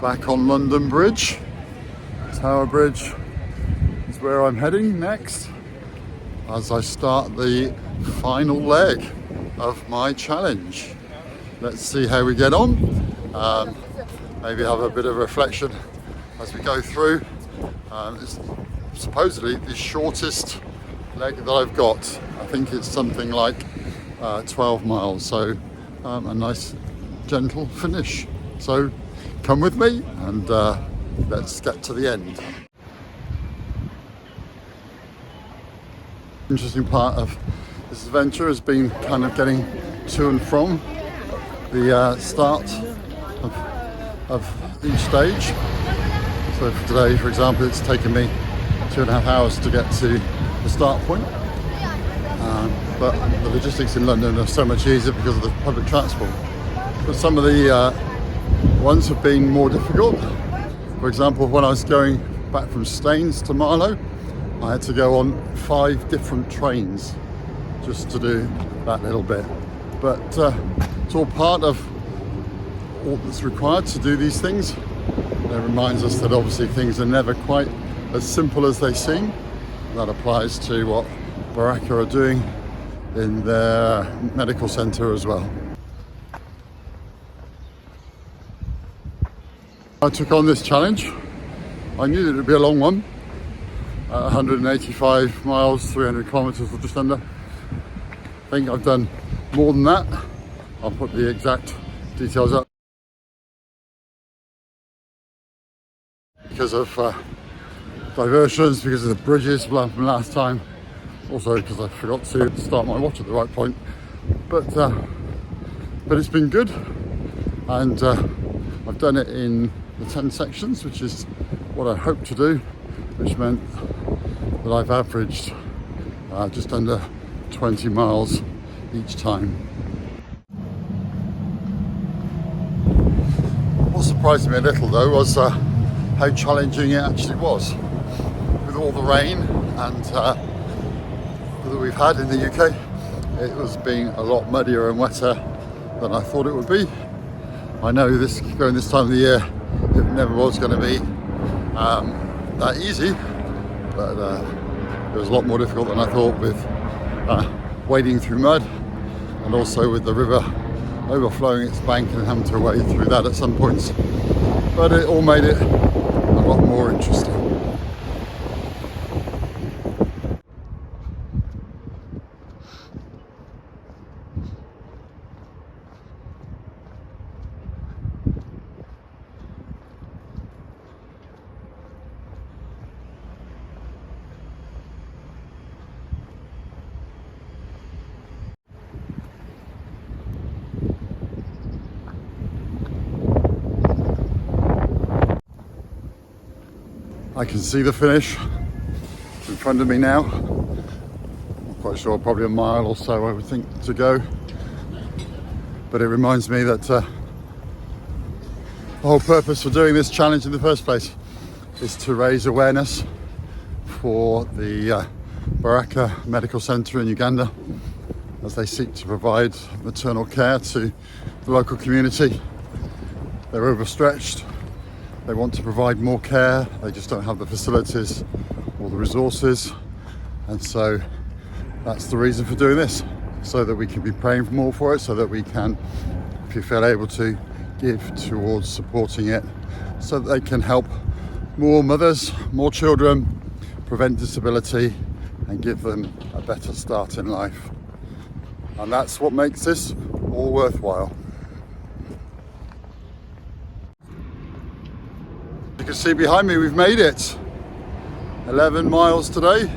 Back on London Bridge. Tower Bridge is where I'm heading next as I start the final leg of my challenge. Let's see how we get on. Maybe have a bit of reflection as we go through. It's supposedly the shortest leg that I've got. I think it's something like 12 miles, so a nice gentle finish. So come with me and let's get to the end. Interesting part of this adventure has been kind of getting to and from the start of each stage. So for today, for example, it's taken me 2.5 hours to get to the start point. But the logistics in London are so much easier because of the public transport. But some of the ones have been more difficult. For example, when I was going back from Staines to Marlow, I had to go on 5 different trains just to do that little bit. But it's all part of all that's required to do these things. It reminds us that obviously things are never quite as simple as they seem. That applies to what Baraka are doing in their medical centre as well. I took on this challenge. I knew that it would be a long one. 185 miles, 300 kilometres or just under. I think I've done more than that. I'll put the exact details up. Because of diversions, because of the bridges from last time. Also because I forgot to start my watch at the right point. But it's been good. And I've done it in the 10 sections, which is what I hope to do, which meant that I've averaged just under 20 miles each time. What surprised me a little though was how challenging it actually was. With all the rain and that we've had in the UK, it was being a lot muddier and wetter than I thought it would be. I know going this time of the year, it never was going to be that easy, but it was a lot more difficult than I thought, with wading through mud and also with the river overflowing its bank and having to wade through that at some points. But it all made it a lot more interesting. I can see the finish in front of me now. I'm quite sure, probably a mile or so I would think to go. But it reminds me that the whole purpose for doing this challenge in the first place is to raise awareness for the Baraka Medical Centre in Uganda as they seek to provide maternal care to the local community. They're overstretched. They want to provide more care, they just don't have the facilities or the resources. And so that's the reason for doing this, so that we can be praying more for it, so that we can, if you feel able to, give towards supporting it, so that they can help more mothers, more children, prevent disability and give them a better start in life. And that's what makes this all worthwhile. You can see behind me, we've made it. 11 miles today,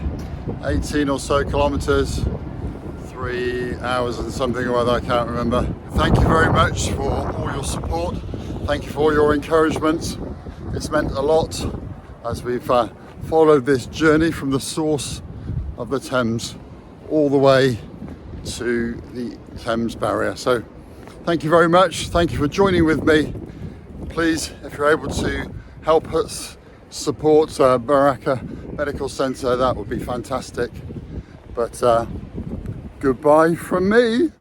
18 or so kilometres, 3 hours and something or other, I can't remember. Thank you very much for all your support. Thank you for all your encouragement. It's meant a lot as we've followed this journey from the source of the Thames all the way to the Thames barrier. So thank you very much. Thank you for joining with me. Please, if you're able to help us support Baraka Medical Centre, that would be fantastic. But goodbye from me.